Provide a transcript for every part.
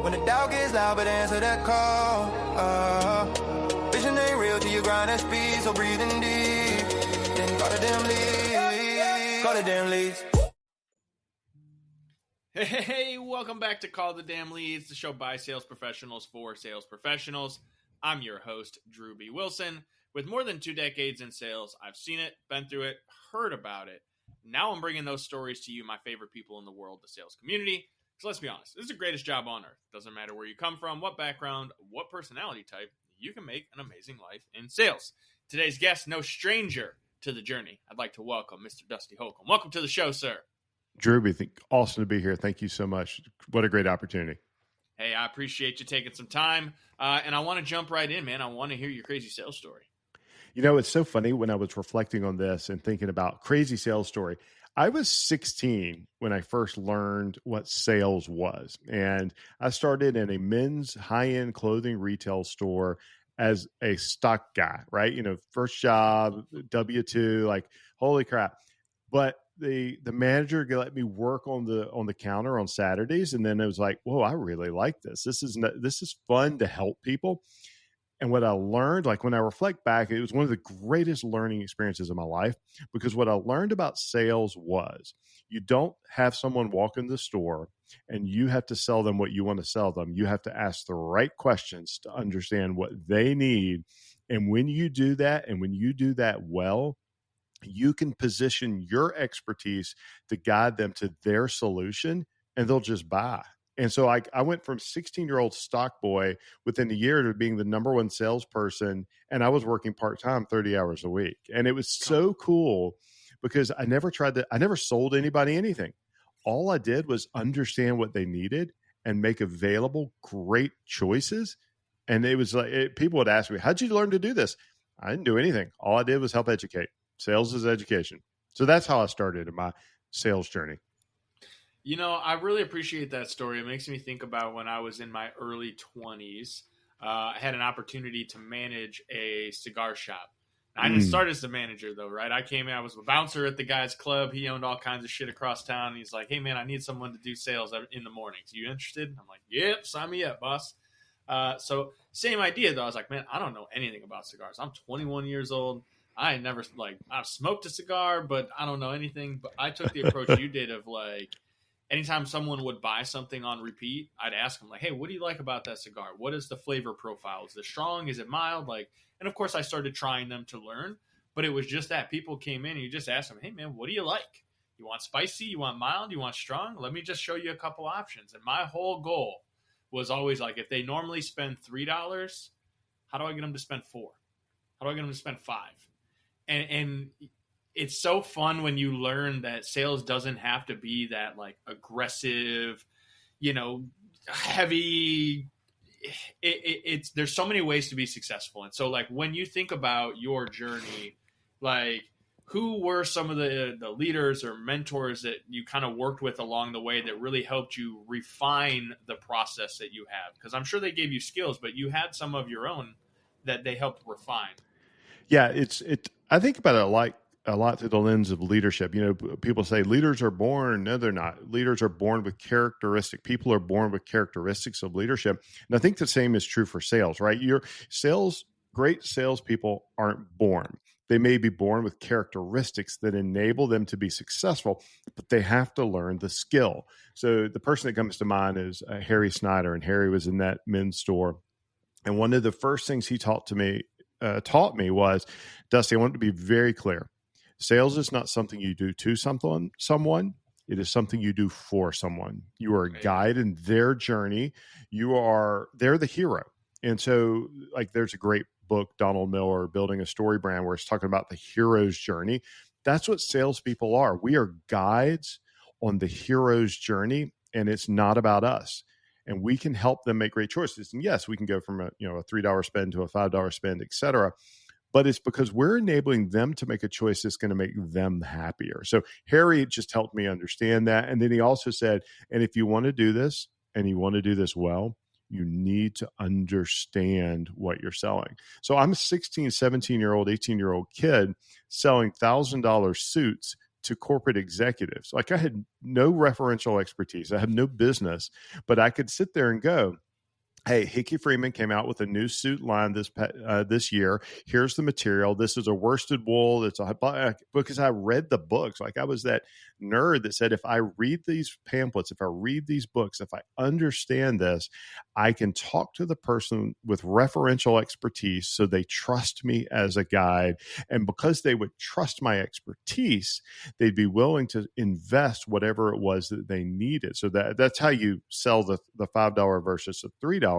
When the doubt gets loud, but answer that call. Vision ain't real till you grind at speed, so breathing deep. Then call the damn leads. Call the damn leads. Hey, welcome back to Call the Damn Leads, the show by sales professionals for sales professionals. I'm your host, Drewbie Wilson. With more than 2 decades in sales, I've seen it, been through it, heard about it. Now I'm bringing those stories to you, my favorite people in the world, the sales community. So let's be honest, this is the greatest job on earth. Doesn't matter where you come from, what background, what personality type, you can make an amazing life in sales. Today's guest, no stranger to the journey. I'd like to welcome Mr. Dusty Holcomb. Welcome to the show, sir. Drewbie, awesome to be here. Thank you so much. What a great opportunity. Hey, I appreciate you taking some time. And I want to jump right in, man. I want to hear your crazy sales story. You know, it's so funny when I was reflecting on this and thinking about crazy sales story. I was 16 when I first learned what sales was. And I started in a men's high-end clothing retail store as a stock guy, right? You know, first job, W-2, like, holy crap. But the manager let me work on the counter on Saturdays, and then it was like, whoa, I really like this. This is fun to help people. And what I learned, like when I reflect back, it was one of the greatest learning experiences of my life, because what I learned about sales was you don't have someone walk in the store and you have to sell them what you want to sell them. You have to ask the right questions to understand what they need. And when you do that, and when you do that well, you can position your expertise to guide them to their solution, and they'll just buy. And so I went from 16-year-old stock boy within a year to being the number one salesperson, and I was working part-time 30 hours a week. And it was so cool because I never sold anybody anything. All I did was understand what they needed and make available great choices. And it was like, people would ask me, how'd you learn to do this? I didn't do anything. All I did was help educate. Sales is education. So that's how I started in my sales journey. You know, I really appreciate that story. It makes me think about when I was in my early 20s. I had an opportunity to manage a cigar shop. I didn't start as the manager, though, right? I came in, I was a bouncer at the guy's club. He owned all kinds of shit across town. And he's like, hey, man, I need someone to do sales in the mornings. You interested? I'm like, yep, sign me up, boss. So same idea, though. I was like, man, I don't know anything about cigars. I'm 21 years old. I never, I've smoked a cigar, but I don't know anything. But I took the approach you did of, like, anytime someone would buy something on repeat, I'd ask them, like, hey, what do you like about that cigar? What is the flavor profile? Is it strong? Is it mild? And of course I started trying them to learn, but it was just that people came in and you just asked them, hey man, what do you like? You want spicy? You want mild? You want strong? Let me just show you a couple options. And my whole goal was always like, if they normally spend $3, how do I get them to spend $4? How do I get them to spend $5? And it's so fun when you learn that sales doesn't have to be that like aggressive, heavy. It's there's so many ways to be successful. And so like when you think about your journey, like who were some of the leaders or mentors that you kind of worked with along the way that really helped you refine the process that you have? Because I'm sure they gave you skills, but you had some of your own that they helped refine. Yeah, I think about it a lot through the lens of leadership. You know, people say leaders are born. No, they're not. Leaders are born with characteristic. People are born with characteristics of leadership. And I think the same is true for sales, right? Great salespeople aren't born. They may be born with characteristics that enable them to be successful, but they have to learn the skill. So the person that comes to mind is Harry Snyder, and Harry was in that men's store. And one of the first things he taught me was, Dusty, I want to be very clear. Sales is not something you do to someone. It is something you do for someone. You are a guide in their journey. They're the hero. And so like there's a great book, Donald Miller, Building a Story Brand, where it's talking about the hero's journey. That's what salespeople are. We are guides on the hero's journey, and it's not about us. And we can help them make great choices. And yes, we can go from a $3 spend to a $5 spend, et cetera. But it's because we're enabling them to make a choice that's going to make them happier. So Harry just helped me understand that. And then he also said, and if you want to do this and you want to do this well, you need to understand what you're selling. So I'm a 16, 17-year-old, 18-year-old kid selling $1,000 suits to corporate executives. Like I had no referential expertise. I have no business, but I could sit there and go, hey, Hickey Freeman came out with a new suit line this year. Here's the material. This is a worsted wool. Because I read the books. Like I was that nerd that said, if I read these pamphlets, if I read these books, if I understand this, I can talk to the person with referential expertise so they trust me as a guide. And because they would trust my expertise, they'd be willing to invest whatever it was that they needed. So that's how you sell the $5 versus the $3.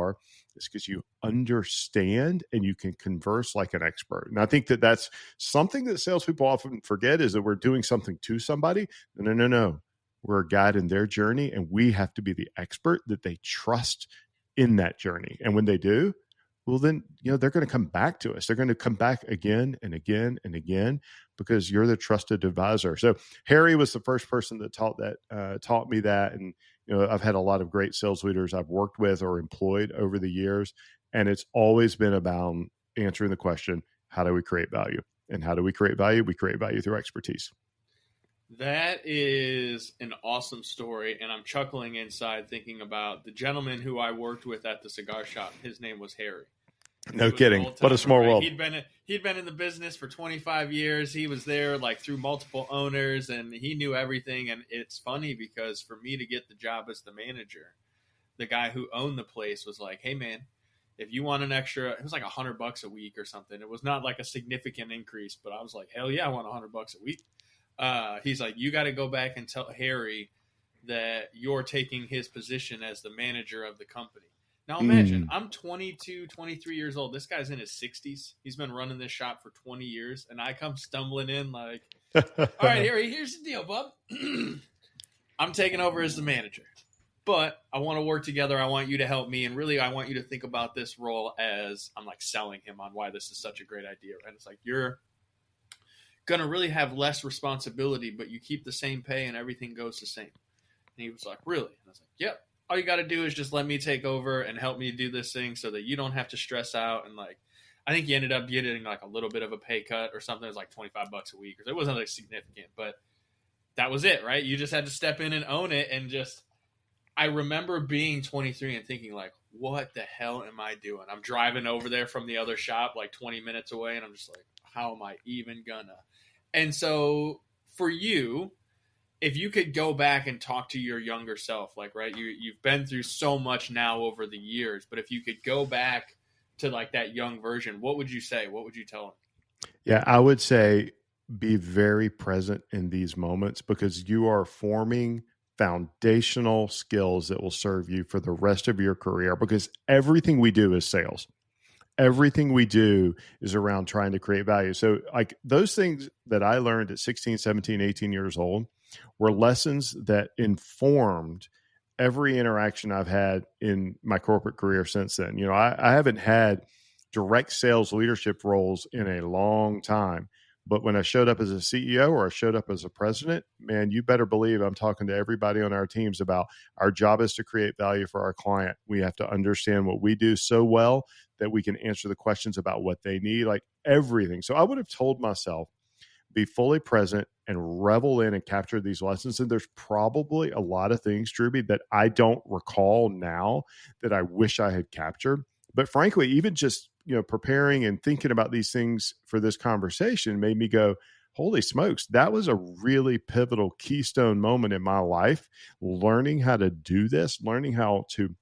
Is because you understand and you can converse like an expert. And I think that that's something that salespeople often forget, is that we're doing something to somebody. No. We're a guide in their journey, and we have to be the expert that they trust in that journey. And when they do, well, then, they're going to come back to us. They're going to come back again and again and again because you're the trusted advisor. So Harry was the first person that taught me that. And, I've had a lot of great sales leaders I've worked with or employed over the years. And it's always been about answering the question, how do we create value? And how do we create value? We create value through expertise. That is an awesome story. And I'm chuckling inside thinking about the gentleman who I worked with at the cigar shop. His name was Harry. No kidding. What a small world. He'd been in the business for 25 years. He was there like through multiple owners, and he knew everything. And it's funny because for me to get the job as the manager, the guy who owned the place was like, hey man, if you want an extra, it was like $100 a week or something. It was not like a significant increase, but I was like, hell yeah, I want $100 a week. He's like, you got to go back and tell Harry that you're taking his position as the manager of the company. Now imagine, I'm 22, 23 years old. This guy's in his 60s. He's been running this shop for 20 years. And I come stumbling in like, all right, Harry, here's the deal, bub. I'm taking over as the manager. But I want to work together. I want you to help me. And really, I want you to think about this role as I'm like selling him on why this is such a great idea. And it's like, you're going to really have less responsibility, but you keep the same pay and everything goes the same. And he was like, really? And I was like, yep. All you got to do is just let me take over and help me do this thing so that you don't have to stress out. And like, I think you ended up getting like a little bit of a pay cut or something. It was like $25 a week. It wasn't like significant, but that was it, right? You just had to step in and own it. And just, I remember being 23 and thinking like, what the hell am I doing? I'm driving over there from the other shop like 20 minutes away. And I'm just like, how am I even gonna? And so for you, if you could go back and talk to your younger self, like, right, you've been through so much now over the years, but if you could go back to like that young version, what would you say? What would you tell him? Yeah, I would say be very present in these moments because you are forming foundational skills that will serve you for the rest of your career, because everything we do is sales. Everything we do is around trying to create value. So like those things that I learned at 16, 17, 18 years old were lessons that informed every interaction I've had in my corporate career since then. I haven't had direct sales leadership roles in a long time, but when I showed up as a CEO or I showed up as a president, man, you better believe I'm talking to everybody on our teams about our job is to create value for our client. We have to understand what we do so well that we can answer the questions about what they need, like everything. So I would have told myself, be fully present and revel in and capture these lessons. And there's probably a lot of things, Drewbie, that I don't recall now that I wish I had captured. But frankly, even just, preparing and thinking about these things for this conversation made me go, holy smokes, that was a really pivotal keystone moment in my life, learning how to do this, learning how to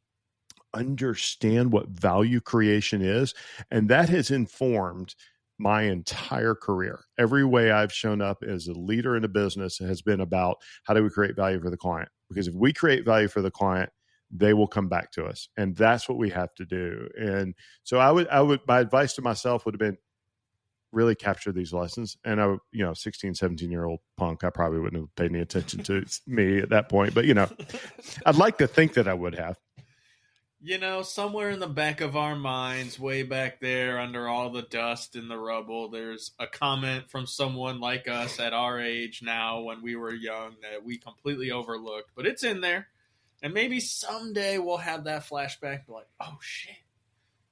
understand what value creation is. And that has informed my entire career. Every way I've shown up as a leader in a business has been about how do we create value for the client? Because if we create value for the client, they will come back to us. And that's what we have to do. And so I would, my advice to myself would have been really capture these lessons. And 16, 17-year-old punk, I probably wouldn't have paid any attention to me at that point, but I'd like to think that I would have. Somewhere in the back of our minds, way back there under all the dust and the rubble, there's a comment from someone like us at our age now when we were young that we completely overlooked, but it's in there. And maybe someday we'll have that flashback, like, oh shit,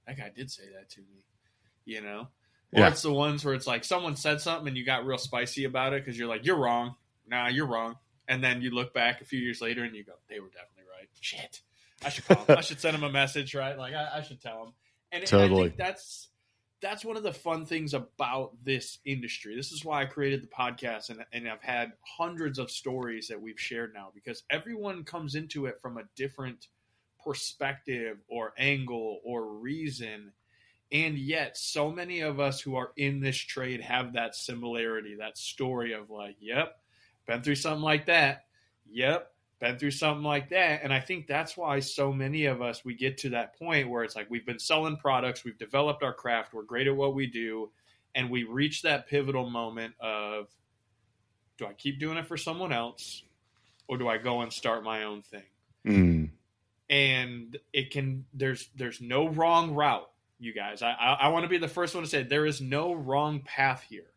that guy did say that to me, Or it's the ones where it's like someone said something and you got real spicy about it because you're like, you're wrong. nah, you're wrong. And then you look back a few years later and you go, they were definitely right. Shit. I should call them. I should send them a message, right? Like I should tell them. And I Totally. think that's one of the fun things about this industry. This is why I created the podcast, and I've had hundreds of stories that we've shared now, because everyone comes into it from a different perspective or angle or reason. And yet so many of us who are in this trade have that similarity, that story of like, yep, been through something like that. Yep, been through something like that. And I think that's why so many of us, we get to that point where it's like we've been selling products, we've developed our craft, we're great at what we do, and we reach that pivotal moment of, do I keep doing it for someone else, or do I go and start my own thing? Mm. And there's no wrong route, you guys. I want to be the first one to say there is no wrong path here.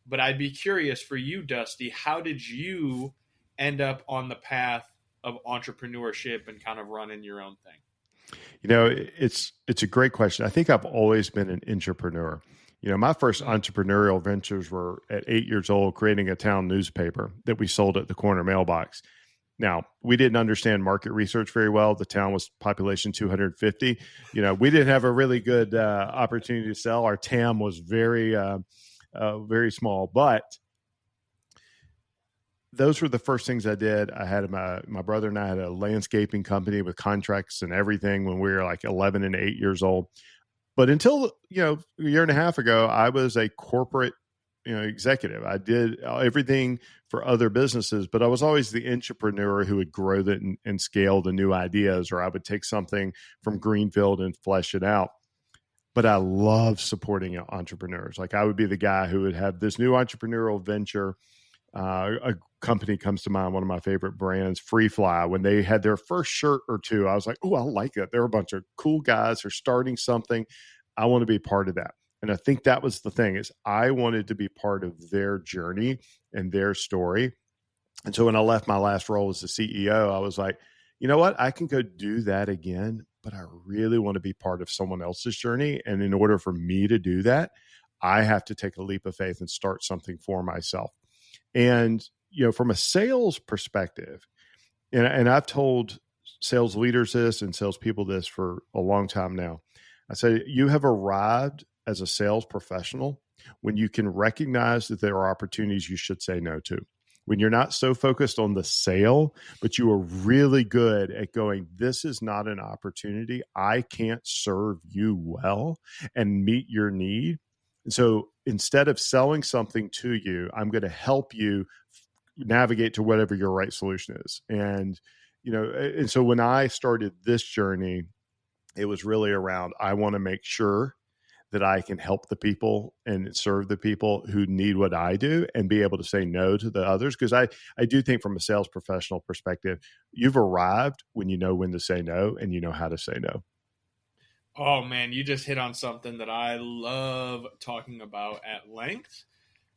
But I'd be curious for you, Dusty, how did you end up on the path of entrepreneurship and kind of running your own thing? You know, it's a great question. I think I've always been an entrepreneur. You know, my first entrepreneurial ventures were at 8 years old, creating a town newspaper that we sold at the corner mailbox. Now, we didn't understand market research very well. The town was population 250. You know, we didn't have a really good opportunity to sell. Our TAM was very small, but those were the first things I did. I had my brother and I had a landscaping company with contracts and everything when we were like 11 and 8 years old. But until, you know, a year and a half ago, I was a corporate, you know, executive. I did everything for other businesses, but I was always the entrepreneur who would grow that and scale the new ideas, or I would take something from greenfield and flesh it out. But I love supporting entrepreneurs. Like I would be the guy who would have this new entrepreneurial venture. A company comes to mind, one of my favorite brands, Free Fly. When they had their first shirt or two, I was like, oh, I like it. They're a bunch of cool guys who are starting something. I want to be part of that. And I think that was the thing, is I wanted to be part of their journey and their story. And so when I left my last role as the CEO, I was like, you know what? I can go do that again, but I really want to be part of someone else's journey. And in order for me to do that, I have to take a leap of faith and start something for myself. And, you know, from a sales perspective, and I've told sales leaders this and salespeople this for a long time now, I say, you have arrived as a sales professional when you can recognize that there are opportunities you should say no to. When you're not so focused on the sale, but you are really good at going, this is not an opportunity. I can't serve you well and meet your need. And so instead of selling something to you, I'm going to help you navigate to whatever your right solution is. And, you know, and so when I started this journey, it was really around, I want to make sure that I can help the people and serve the people who need what I do and be able to say no to the others. Because I do think from a sales professional perspective, you've arrived when you know when to say no and you know how to say no. Oh man, you just hit on something that I love talking about at length,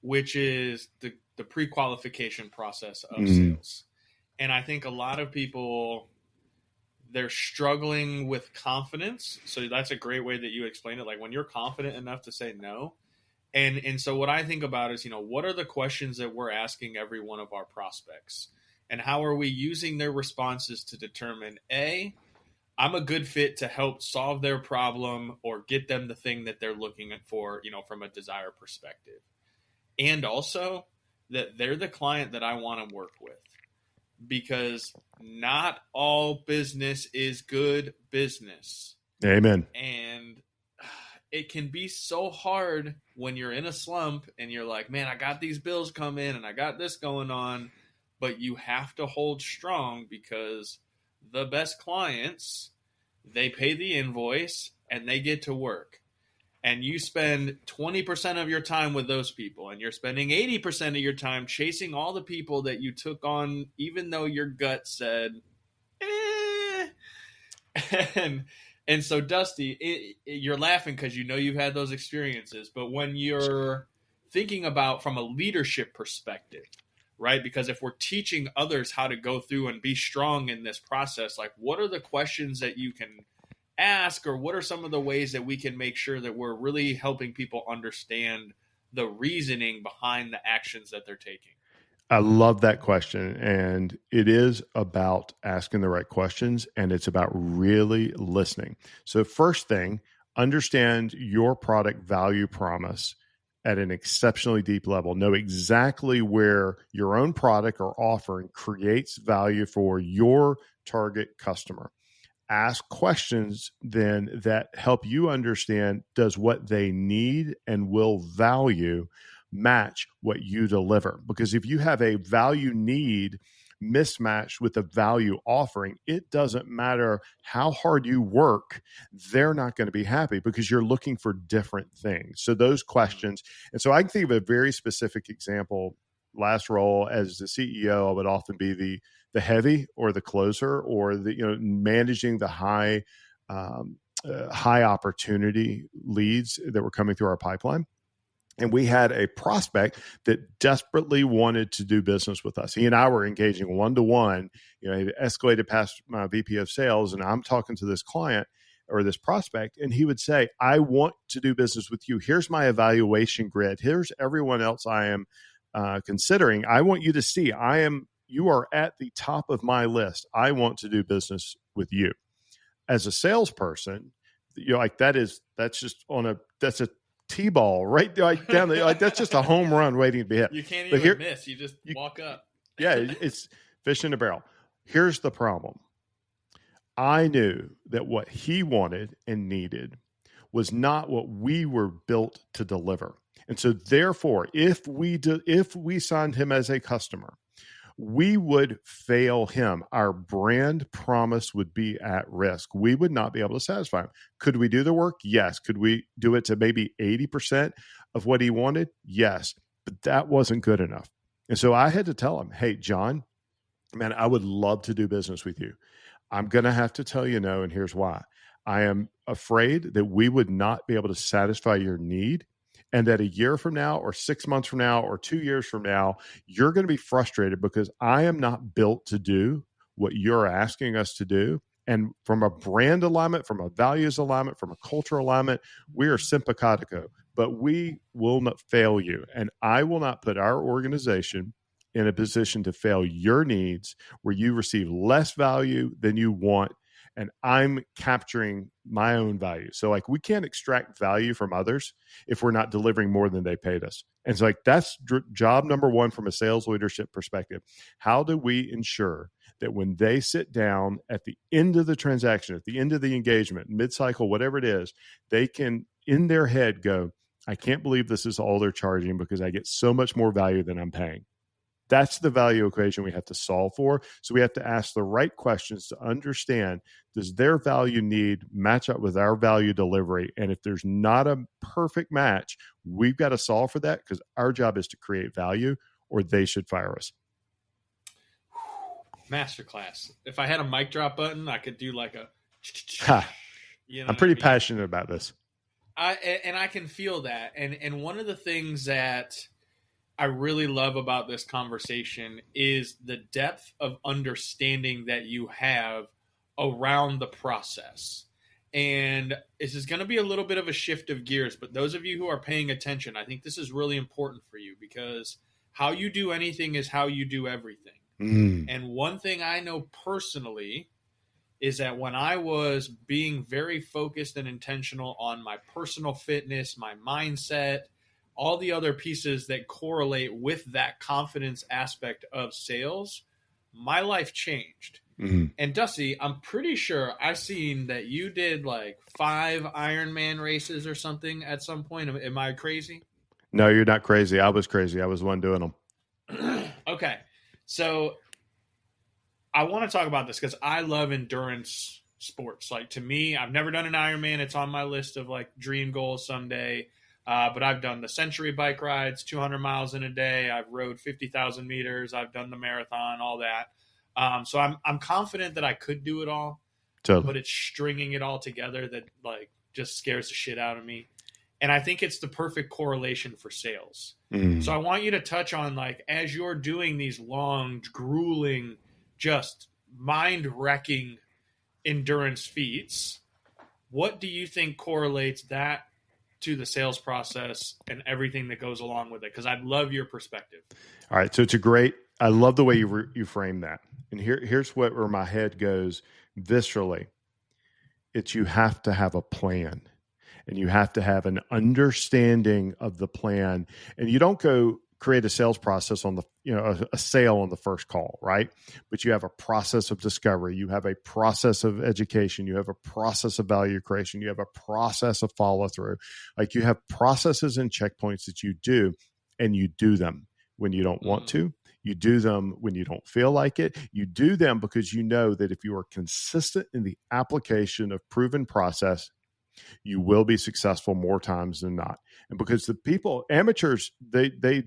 which is the pre-qualification process of sales. And I think a lot of people, they're struggling with confidence. So that's a great way that you explain it. Like when you're confident enough to say no. And so what I think about is, you know, what are the questions that we're asking every one of our prospects? And how are we using their responses to determine, A, I'm a good fit to help solve their problem or get them the thing that they're looking for, you know, from a desire perspective. And also that they're the client that I want to work with. Because not all business is good business. Amen. And it can be so hard when you're in a slump and you're like, man, I got these bills come in and I got this going on. But you have to hold strong, because the best clients, they pay the invoice and they get to work. And you spend 20% of your time with those people, and you're spending 80% of your time chasing all the people that you took on, even though your gut said, eh. And so, Dusty, you're laughing because you know you've had those experiences. But when you're thinking about from a leadership perspective, right? Because if we're teaching others how to go through and be strong in this process, like what are the questions that you can ask, or what are some of the ways that we can make sure that we're really helping people understand the reasoning behind the actions that they're taking? I love that question. And it is about asking the right questions, and it's about really listening. So, first thing, understand your product value promise at an exceptionally deep level. Know exactly where your own product or offering creates value for your target customer. Ask questions then that help you understand, does what they need and will value match what you deliver? Because if you have a value need mismatched with a value offering, it doesn't matter how hard you work, they're not going to be happy because you're looking for different things. So those questions, and so I can think of a very specific example. Last role as the CEO, I would often be the heavy or the closer or the managing the high opportunity leads that were coming through our pipeline. And we had a prospect that desperately wanted to do business with us. He and I were engaging one-to-one. He escalated past my VP of sales, and I'm talking to this client or this prospect, and he would say, I want to do business with you. Here's my evaluation grid. Here's everyone else I am considering. I want you to see you are at the top of my list. I want to do business with you. As a salesperson, that's a T-ball right down the that's just a home run waiting to be hit. You can't even miss. You just walk up. Yeah, it's fish in a barrel. Here's the problem. I knew that what he wanted and needed was not what we were built to deliver. And so therefore, if we signed him as a customer, we would fail him. Our brand promise would be at risk. We would not be able to satisfy him. Could we do the work? Yes. Could we do it to maybe 80% of what he wanted? Yes. But that wasn't good enough. And so I had to tell him, hey, John, man, I would love to do business with you. I'm going to have to tell you no, and here's why. I am afraid that we would not be able to satisfy your need, and that a year from now or 6 months from now or 2 years from now, you're going to be frustrated because I am not built to do what you're asking us to do. And from a brand alignment, from a values alignment, from a cultural alignment, we are simpatico, but we will not fail you. And I will not put our organization in a position to fail your needs where you receive less value than you want. And I'm capturing my own value. So we can't extract value from others if we're not delivering more than they paid us. And so that's job number one from a sales leadership perspective. How do we ensure that when they sit down at the end of the transaction, at the end of the engagement, mid-cycle, whatever it is, they can in their head go, I can't believe this is all they're charging because I get so much more value than I'm paying. That's the value equation we have to solve for. So we have to ask the right questions to understand, does their value need match up with our value delivery? And if there's not a perfect match, we've got to solve for that because our job is to create value or they should fire us. Masterclass. If I had a mic drop button, I could do like a... I'm pretty passionate about this. I can feel that. And one of the things that I really love about this conversation is the depth of understanding that you have around the process. And this is going to be a little bit of a shift of gears, but those of you who are paying attention, I think this is really important for you because how you do anything is how you do everything. And one thing I know personally is that when I was being very focused and intentional on my personal fitness, my mindset, all the other pieces that correlate with that confidence aspect of sales, my life changed. And Dusty, I'm pretty sure I've seen that you did like 5 Ironman races or something at some point. Am I crazy? No, you're not crazy. I was crazy. I was the one doing them. Okay. So I want to talk about this because I love endurance sports. Like to me, I've never done an Ironman. It's on my list of like dream goals someday. But I've done the century bike rides, 200 miles in a day. I've rode 50,000 meters. I've done the marathon, all that. So I'm confident that I could do it all. Totally. But it's stringing it all together that like just scares the shit out of me. And I think it's the perfect correlation for sales. So I want you to touch on like, as you're doing these long, grueling, just mind-wrecking endurance feats, what do you think correlates that to the sales process and everything that goes along with it, because I'd love your perspective. All right. So I love the way you frame that. And here's where my head goes viscerally. It's you have to have a plan, and you have to have an understanding of the plan. And you don't go create a sales process on a sale on the first call, right? But you have a process of discovery. You have a process of education. You have a process of value creation. You have a process of follow through. Like, you have processes and checkpoints that you do, and you do them when you don't want to. You do them when you don't feel like it. You do them because you know that if you are consistent in the application of proven process, you will be successful more times than not. And because the people, amateurs, they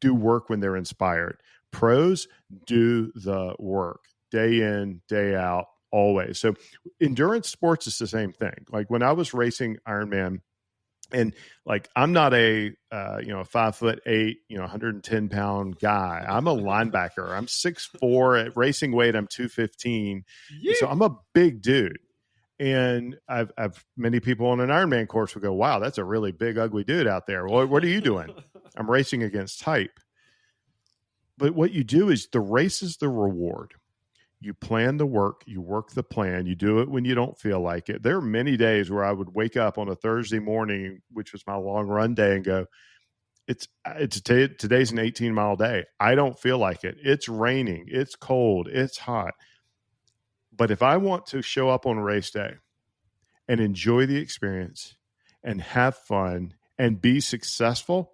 do work when they're inspired. Pros do the work day in, day out, always. So endurance sports is the same thing. Like, when I was racing Ironman, and like, I'm not a 5'8", 110-pound guy. I'm a linebacker. I'm 6'4". At racing weight, I'm 215. Yeah. So I'm a big dude. And I've many people on an Ironman course will go, wow, that's a really big, ugly dude out there. Well, what are you doing? I'm racing against type. But what you do is, the race is the reward. You plan the work, you work the plan, you do it when you don't feel like it. There are many days where I would wake up on a Thursday morning, which was my long run day, and go, today's an 18-mile day. I don't feel like it. It's raining, it's cold, it's hot. But if I want to show up on race day and enjoy the experience and have fun and be successful,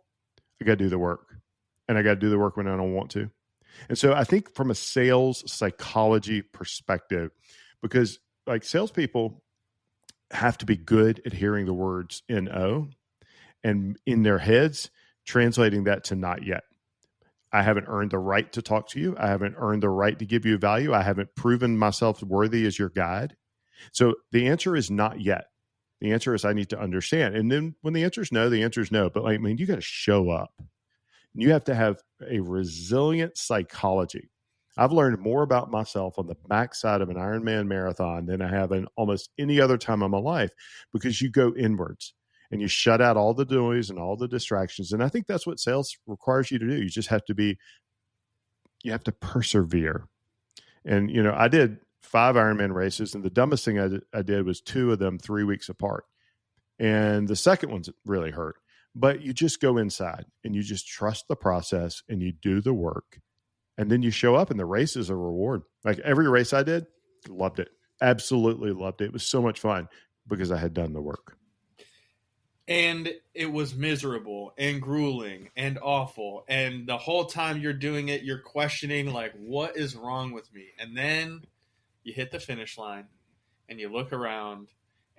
I got to do the work. And I got to do the work when I don't want to. And so I think from a sales psychology perspective, because like, salespeople have to be good at hearing the words NO, and in their heads, translating that to not yet. I haven't earned the right to talk to you. I haven't earned the right to give you value. I haven't proven myself worthy as your guide. So the answer is not yet. The answer is, I need to understand. And then when the answer is no, the answer is no. But like, you got to show up. You have to have a resilient psychology. I've learned more about myself on the backside of an Ironman marathon than I have in almost any other time in my life, because you go inwards and you shut out all the noise and all the distractions. And I think that's what sales requires you to do. You just have to you have to persevere. And, I did 5 Ironman races, and the dumbest thing I did was 2 of them 3 weeks apart. And the second one's really hurt. But you just go inside and you just trust the process and you do the work. And then you show up, and the race is a reward. Like, every race I did, loved it. Absolutely loved it. It was so much fun because I had done the work. And it was miserable and grueling and awful. And the whole time you're doing it, you're questioning, like, what is wrong with me? And then you hit the finish line and you look around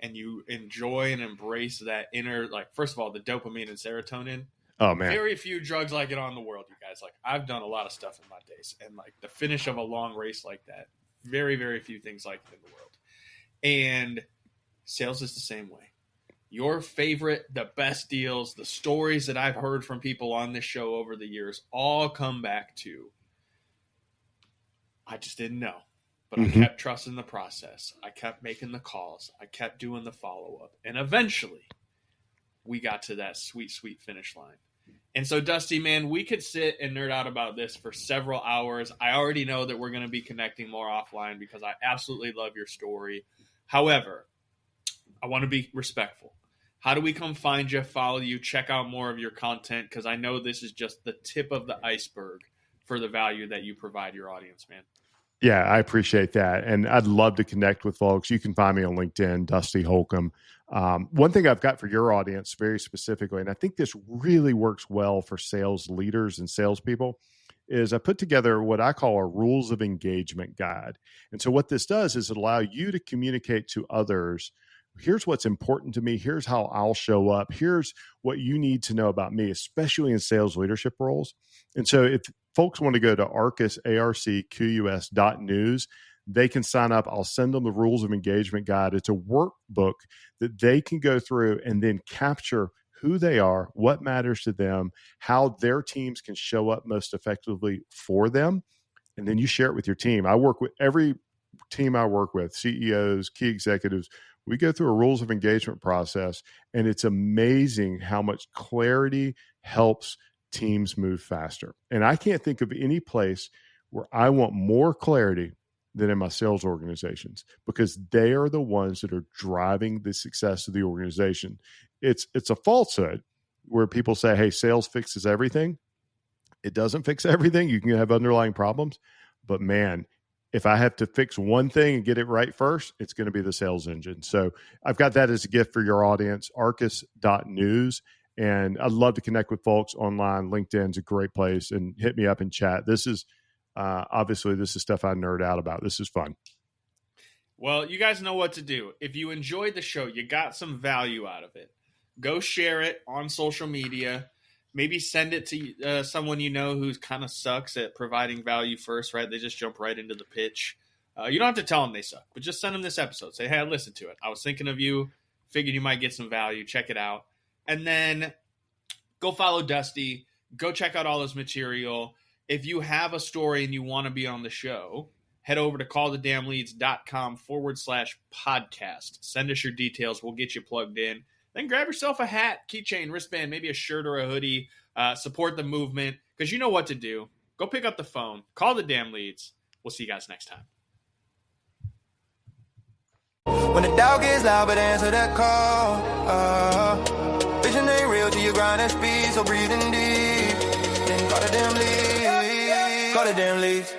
and you enjoy and embrace that inner, like, first of all, the dopamine and serotonin. Oh, man. Very few drugs like it on the world, you guys. Like, I've done a lot of stuff in my days. And, like, the finish of a long race like that, very, very few things like it in the world. And sales is the same way. Your favorite, the best deals, the stories that I've heard from people on this show over the years all come back to, I just didn't know. But I kept trusting the process. I kept making the calls. I kept doing the follow-up. And eventually, we got to that sweet, sweet finish line. And so, Dusty, man, we could sit and nerd out about this for several hours. I already know that we're going to be connecting more offline because I absolutely love your story. However, I want to be respectful. How do we come find you, follow you, check out more of your content? Because I know this is just the tip of the iceberg for the value that you provide your audience, man. Yeah, I appreciate that. And I'd love to connect with folks. You can find me on LinkedIn, Dusty Holcomb. One thing I've got for your audience very specifically, and I think this really works well for sales leaders and salespeople, is I put together what I call a rules of engagement guide. And so what this does is it allows you to communicate to others, here's what's important to me, here's how I'll show up, here's what you need to know about me, especially in sales leadership roles. And so if folks want to go to Arcus, arcqus.news, they can sign up. I'll send them the rules of engagement guide. It's a workbook that they can go through and then capture who they are, what matters to them, how their teams can show up most effectively for them. And then you share it with your team. I work with every team I work with, CEOs, key executives. We go through a rules of engagement process, and it's amazing how much clarity helps teams move faster. And I can't think of any place where I want more clarity than in my sales organizations, because they are the ones that are driving the success of the organization. It's a falsehood where people say, hey, sales fixes everything. It doesn't fix everything. You can have underlying problems, but man, if I have to fix one thing and get it right first, it's going to be the sales engine. So I've got that as a gift for your audience, arcus.news. And I'd love to connect with folks online. LinkedIn's a great place, and hit me up in chat. This is obviously this is stuff I nerd out about. This is fun. Well, you guys know what to do. If you enjoyed the show, you got some value out of it, go share it on social media. Maybe send it to someone you know who's kind of sucks at providing value first, right? They just jump right into the pitch. You don't have to tell them they suck, but just send them this episode. Say, hey, I listened to it. I was thinking of you. Figured you might get some value. Check it out. And then go follow Dusty. Go check out all his material. If you have a story and you want to be on the show, head over to callthedamnleads.com/podcast. Send us your details. We'll get you plugged in. Then grab yourself a hat, keychain, wristband, maybe a shirt or a hoodie. Support the movement, because you know what to do. Go pick up the phone. Call the damn leads. We'll see you guys next time. When the doubt gets loud, but answer that call. Vision ain't real till you grind that speed, so breathing deep. Then call the damn leads. Call the damn leads.